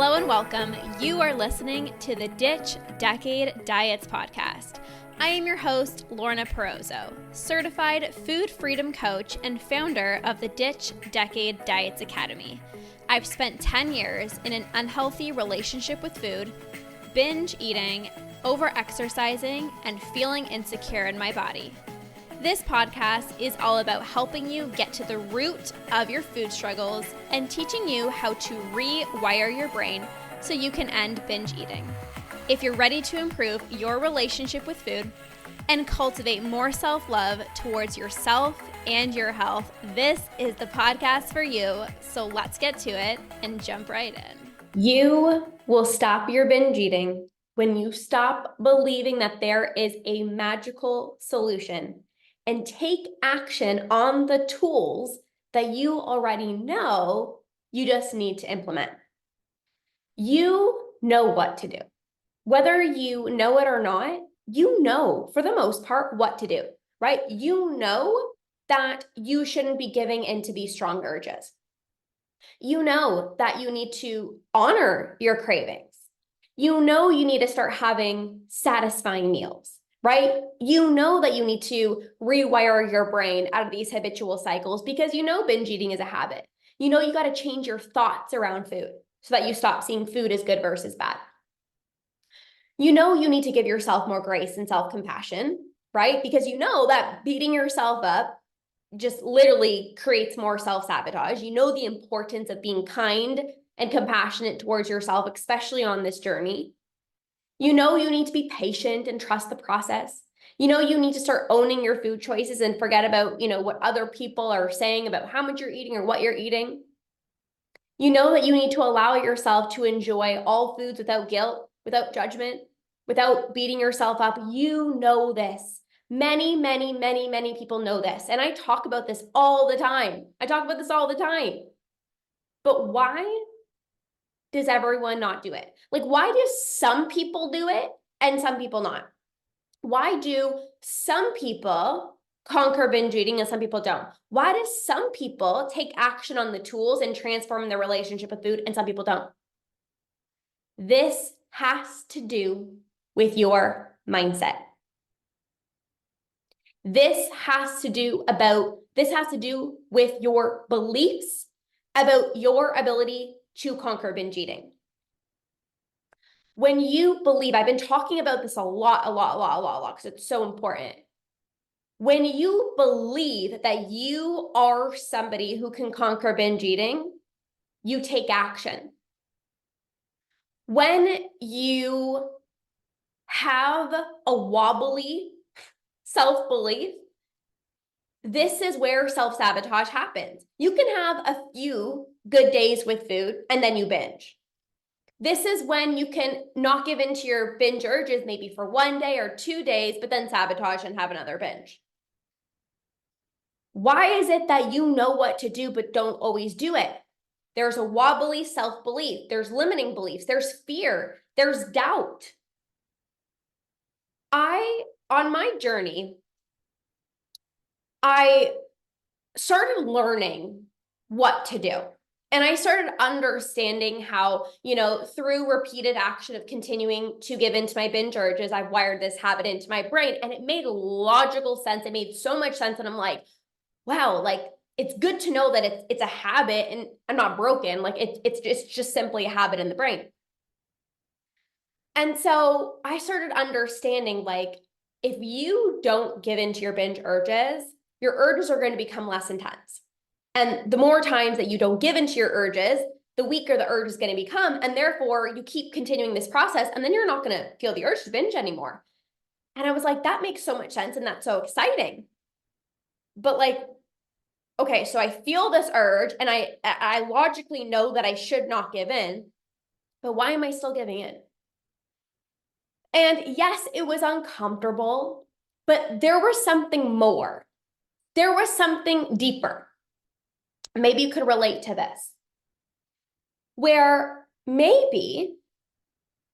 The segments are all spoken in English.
Hello and welcome. You are listening to the Ditch Decade Diets podcast. I am your host, Lorna, certified food freedom coach and founder of the Ditch Decade Diets Academy. I've spent 10 years in an unhealthy relationship with food, binge eating, over-exercising, and feeling insecure in my body. This podcast is all about helping you get to the root of your food struggles and teaching you how to rewire your brain so you can end binge eating. If you're ready to improve your relationship with food and cultivate more self-love towards yourself and your health, this is the podcast for you. So let's get to it and jump right in. You will stop your binge eating when you stop believing that there is a magical solution and take action on the tools that you already know you just need to implement. You know what to do. Whether you know it or not, you know for the most part what to do, right? You know that you shouldn't be giving into these strong urges. You know that you need to honor your cravings. You know you need to start having satisfying meals. Right? You know that you need to rewire your brain out of these habitual cycles because you know binge eating is a habit. You know you got to change your thoughts around food so that you stop seeing food as good versus bad. You know you need to give yourself more grace and self-compassion, right? Because you know that beating yourself up just literally creates more self-sabotage. You know the importance of being kind and compassionate towards yourself, especially on this journey. You know you need to be patient and trust the process. You know you need to start owning your food choices and forget about, what other people are saying about how much you're eating or what you're eating. You know that you need to allow yourself to enjoy all foods without guilt, without judgment, without beating yourself up. You know this. Many, many, many, many people know this. And I talk about this all the time. But why does everyone not do it? Like, why do some people do it and some people not? Why do some people conquer binge eating and some people don't? Why do some people take action on the tools and transform their relationship with food and some people don't? This has to do with your mindset. This has to do with your beliefs about your ability to conquer binge eating. When you believe, I've been talking about this a lot, because it's so important. When you believe that you are somebody who can conquer binge eating, you take action. When you have a wobbly self-belief, this is where self-sabotage happens. You can have a few good days with food and then you binge. This is when you can not give into your binge urges maybe for 1 day or 2 days, but then sabotage and have another binge. Why is it that you know what to do but don't always do it? There's a wobbly self-belief. There's limiting beliefs. There's fear. There's doubt. On my journey, I started learning what to do. And I started understanding how, through repeated action of continuing to give into my binge urges, I've wired this habit into my brain. And it made logical sense. It made so much sense. And I'm like, wow, it's good to know that it's a habit and I'm not broken. It's just simply a habit in the brain. And so I started understanding, if you don't give into your binge urges, your urges are going to become less intense. And the more times that you don't give into your urges, the weaker the urge is going to become. And therefore, you keep continuing this process, and then you're not going to feel the urge to binge anymore. And I was like, that makes so much sense, and that's so exciting. But okay, so I feel this urge, and I logically know that I should not give in, but why am I still giving in? And yes, it was uncomfortable, but there was something more. There was something deeper. Maybe you could relate to this, where maybe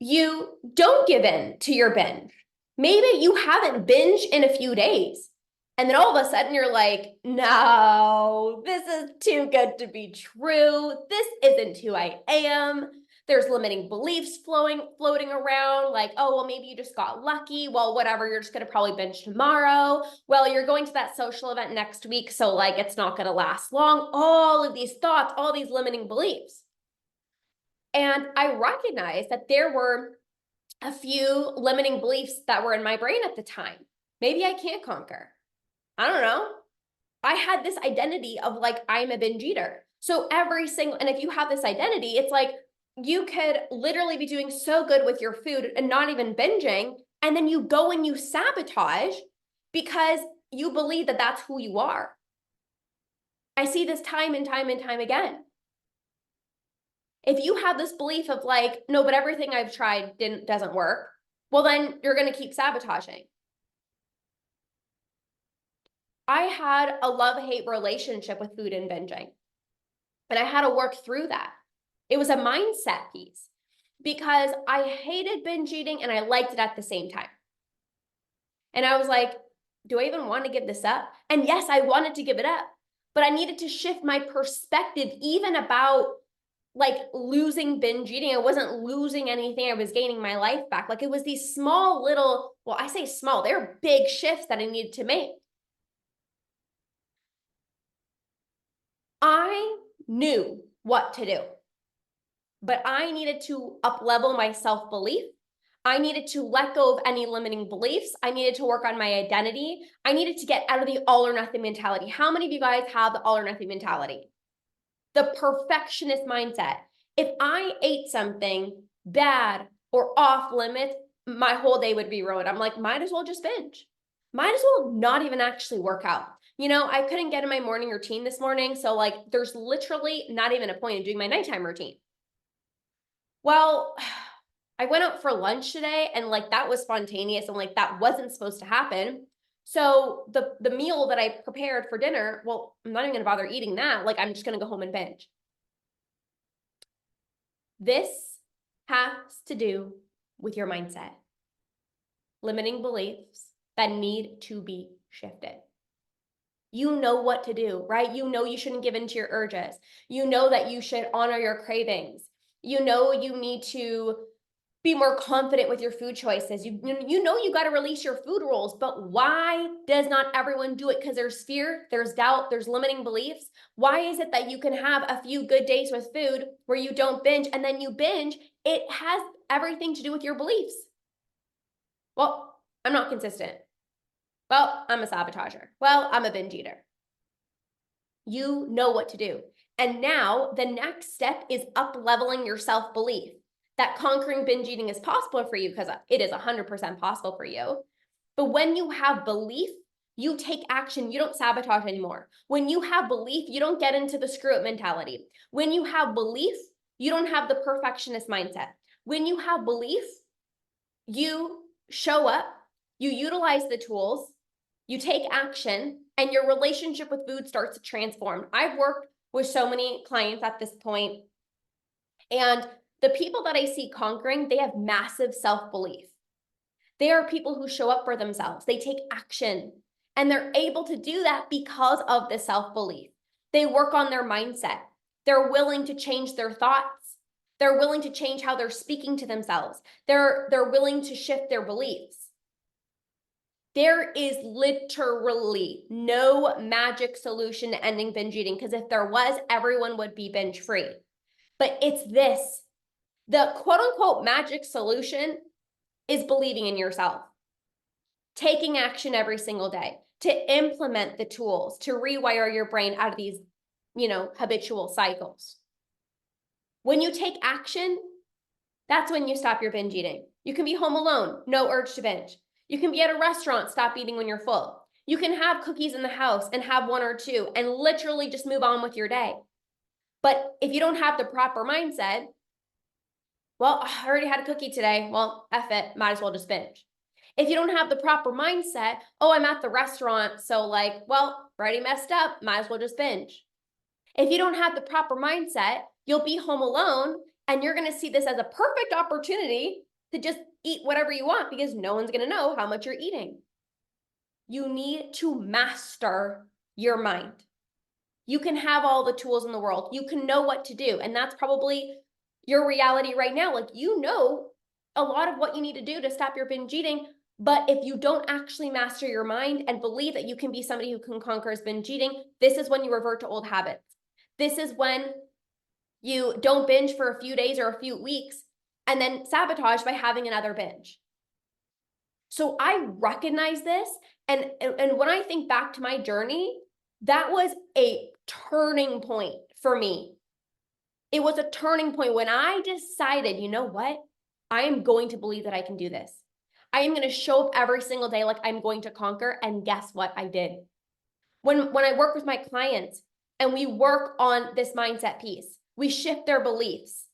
you don't give in to your binge. Maybe you haven't binged in a few days. And then all of a sudden you're like, no, this is too good to be true. This isn't who I am. There's limiting beliefs floating around, like, oh, well, maybe you just got lucky. Well, whatever, you're just going to probably binge tomorrow. Well, you're going to that social event next week, so like it's not going to last long. All of these thoughts, all these limiting beliefs. And I recognized that there were a few limiting beliefs that were in my brain at the time. Maybe I can't conquer. I don't know. I had this identity of like, I'm a binge eater. So and if you have this identity, it's like you could literally be doing so good with your food and not even binging. And then you go and you sabotage because you believe that that's who you are. I see this time and time and time again. If you have this belief of like, no, but everything I've tried doesn't work, well, then you're going to keep sabotaging. I had a love-hate relationship with food and binging, and I had to work through that. It was a mindset piece because I hated binge eating and I liked it at the same time. And I was like, do I even want to give this up? And yes, I wanted to give it up, but I needed to shift my perspective even about like losing binge eating. I wasn't losing anything. I was gaining my life back. Like it was these small little, well, I say small, they're big shifts that I needed to make. I knew what to do, but I needed to up-level my self-belief. I needed to let go of any limiting beliefs. I needed to work on my identity. I needed to get out of the all or nothing mentality. How many of you guys have the all or nothing mentality? The perfectionist mindset. If I ate something bad or off limits, my whole day would be ruined. I'm like, might as well just binge. Might as well not even actually work out. You know, I couldn't get in my morning routine this morning. So like, there's literally not even a point in doing my nighttime routine. Well, I went out for lunch today and like that was spontaneous and like that wasn't supposed to happen. So the meal that I prepared for dinner, well, I'm not even gonna bother eating that. Like I'm just gonna go home and binge. This has to do with your mindset. Limiting beliefs that need to be shifted. You know what to do, right? You know you shouldn't give in to your urges. You know that you should honor your cravings. You know you need to be more confident with your food choices. You know you got to release your food rules, but why does not everyone do it? Because there's fear, there's doubt, there's limiting beliefs. Why is it that you can have a few good days with food where you don't binge and then you binge? It has everything to do with your beliefs. Well, I'm not consistent. Well, I'm a sabotager. Well, I'm a binge eater. You know what to do. And now the next step is up-leveling your self-belief that conquering binge eating is possible for you, because it is 100% possible for you. But when you have belief, you take action. You don't sabotage anymore. When you have belief, you don't get into the screw it mentality. When you have belief, you don't have the perfectionist mindset. When you have belief, you show up, you utilize the tools, you take action, and your relationship with food starts to transform. I've worked with so many clients at this point, and the people that I see conquering, they have massive self-belief. They are people who show up for themselves. They take action, and they're able to do that because of the self-belief. They work on their mindset. They're willing to change their thoughts. They're willing to change how they're speaking to themselves. They're willing to shift their beliefs. There is literally no magic solution to ending binge eating, because if there was, everyone would be binge free. But it's this. The quote unquote magic solution is believing in yourself, taking action every single day, to implement the tools, to rewire your brain out of these, habitual cycles. When you take action, that's when you stop your binge eating. You can be home alone, no urge to binge. You can be at a restaurant, stop eating when you're full. You can have cookies in the house and have one or two and literally just move on with your day. But if you don't have the proper mindset, well, I already had a cookie today. Well, F it, might as well just binge. If you don't have the proper mindset, oh, I'm at the restaurant, so already messed up, might as well just binge. If you don't have the proper mindset, you'll be home alone and you're going to see this as a perfect opportunity to just eat whatever you want, because no one's going to know how much you're eating. You need to master your mind. You can have all the tools in the world. You can know what to do. And that's probably, your reality right now. Like, you know a lot of what you need to do to stop your binge eating, but if you don't actually master your mind and believe that you can be somebody who can conquer binge eating, this is when you revert to old habits. This is when you don't binge for a few days or a few weeks and then sabotage by having another binge. So I recognize this. And when I think back to my journey, that was a turning point for me. It was a turning point when I decided, you know what? I am going to believe that I can do this. I am going to show up every single day like I'm going to conquer. And guess what? I did. When I work with my clients and we work on this mindset piece, we shift their beliefs.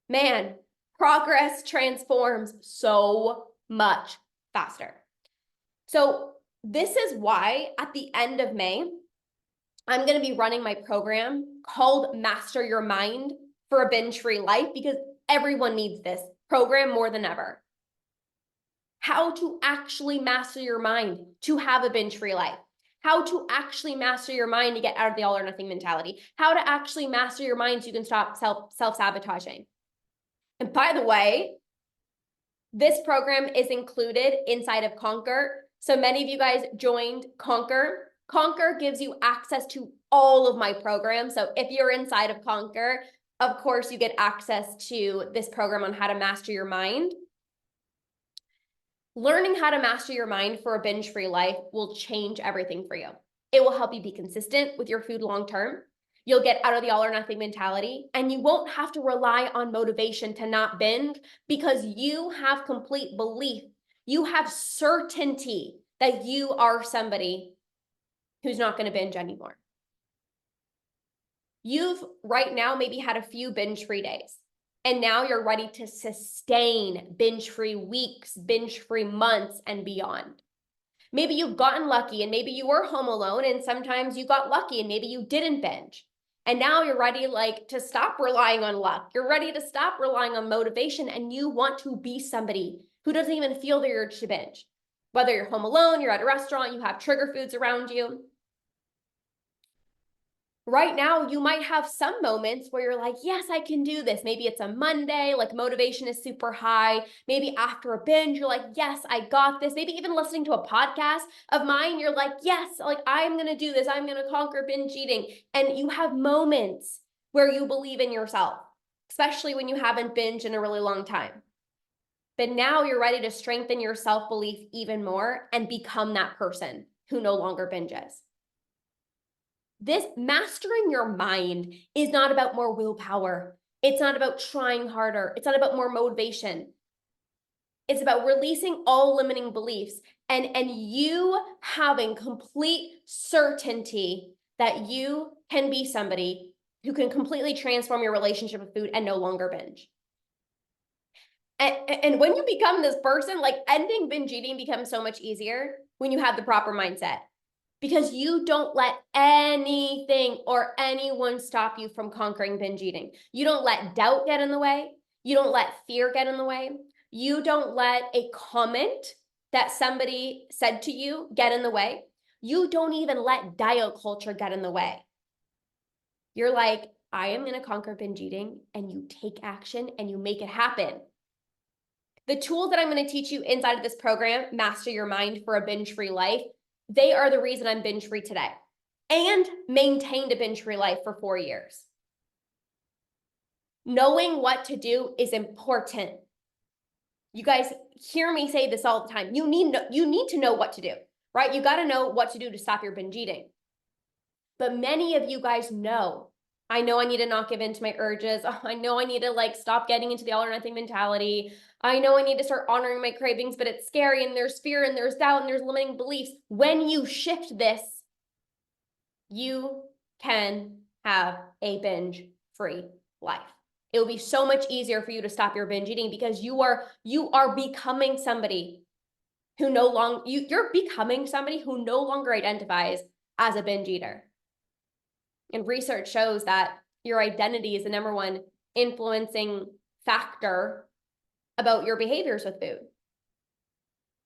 Man, progress transforms so much faster. So this is why at the end of May, I'm going to be running my program called Master Your Mind for a Binge-Free Life, because everyone needs this program more than ever. How to actually master your mind to have a binge-free life. How to actually master your mind to get out of the all or nothing mentality. How to actually master your mind so you can stop self-sabotaging. And by the way, this program is included inside of Conquer. So many of you guys joined Conquer. Conquer gives you access to all of my programs. So if you're inside of Conquer, of course, you get access to this program on how to master your mind. Learning how to master your mind for a binge-free life will change everything for you. It will help you be consistent with your food long-term. You'll get out of the all or nothing mentality, and you won't have to rely on motivation to not binge because you have complete belief. You have certainty that you are somebody who's not going to binge anymore. You've right now maybe had a few binge-free days, and now you're ready to sustain binge-free weeks, binge-free months, and beyond. Maybe you've gotten lucky and maybe you were home alone and sometimes you got lucky and maybe you didn't binge. And now you're ready to stop relying on luck. You're ready to stop relying on motivation, and you want to be somebody who doesn't even feel the urge to binge. Whether you're home alone, you're at a restaurant, you have trigger foods around you. Right now, you might have some moments where you're like, yes, I can do this. Maybe it's a Monday, like motivation is super high. Maybe after a binge, you're like, yes, I got this. Maybe even listening to a podcast of mine, you're like, yes, like I'm going to do this. I'm going to conquer binge eating. And you have moments where you believe in yourself, especially when you haven't binged in a really long time. But now you're ready to strengthen your self-belief even more and become that person who no longer binges. This mastering your mind is not about more willpower. It's not about trying harder. It's not about more motivation. It's about releasing all limiting beliefs and you having complete certainty that you can be somebody who can completely transform your relationship with food and no longer binge. And when you become this person, like ending binge eating becomes so much easier when you have the proper mindset. Because you don't let anything or anyone stop you from conquering binge eating. You don't let doubt get in the way. You don't let fear get in the way. You don't let a comment that somebody said to you get in the way. You don't even let diet culture get in the way. You're like, I am going to conquer binge eating, and you take action and you make it happen. The tools that I'm going to teach you inside of this program, Master Your Mind for a Binge-Free Life, they are the reason I'm binge-free today and maintained a binge-free life for 4 years. Knowing what to do is important. You guys hear me say this all the time. You need to know what to do, right? You got to know what to do to stop your binge eating. But many of you guys know, I know I need to not give in to my urges. Oh, I know I need to stop getting into the all or nothing mentality. I know I need to start honoring my cravings, but it's scary and there's fear and there's doubt and there's limiting beliefs. When you shift this, you can have a binge-free life. It will be so much easier for you to stop your binge eating because you are becoming somebody who you're becoming somebody who no longer identifies as a binge eater. And research shows that your identity is the number one influencing factor about your behaviors with food.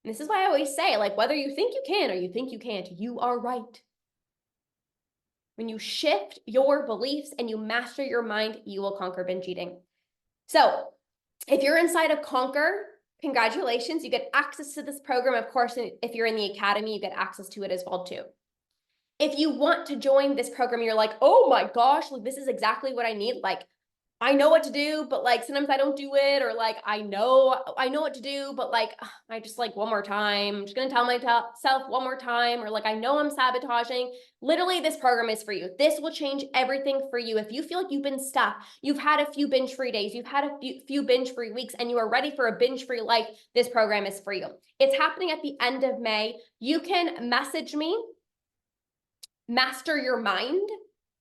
And this is why I always say, whether you think you can or you think you can't, you are right. When you shift your beliefs and you master your mind, you will conquer binge eating. So if you're inside of Conquer, congratulations, you get access to this program. Of course, if you're in the academy, you get access to it as well too. If you want to join this program, you're like, oh my gosh, like this is exactly what I need. Like, I know what to do, but like sometimes I don't do it, or like I know what to do, but like I just like one more time. I'm just gonna tell myself one more time, or like I know I'm sabotaging. Literally, this program is for you. This will change everything for you. If you feel like you've been stuck, you've had a few binge-free days, you've had a few binge-free weeks, and you are ready for a binge-free life, this program is for you. It's happening at the end of May. You can message me, Master Your Mind,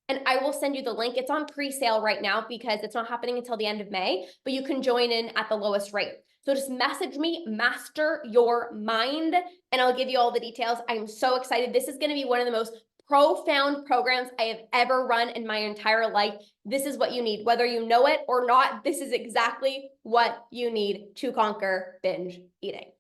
and I will send you the link. It's on pre-sale right now because it's not happening until the end of May, but you can join in at the lowest rate. So just message me, Master Your Mind, and I'll give you all the details. I'm so excited. This is going to be one of the most profound programs I have ever run in my entire life. This is what you need. Whether you know it or not, this is exactly what you need to conquer binge eating.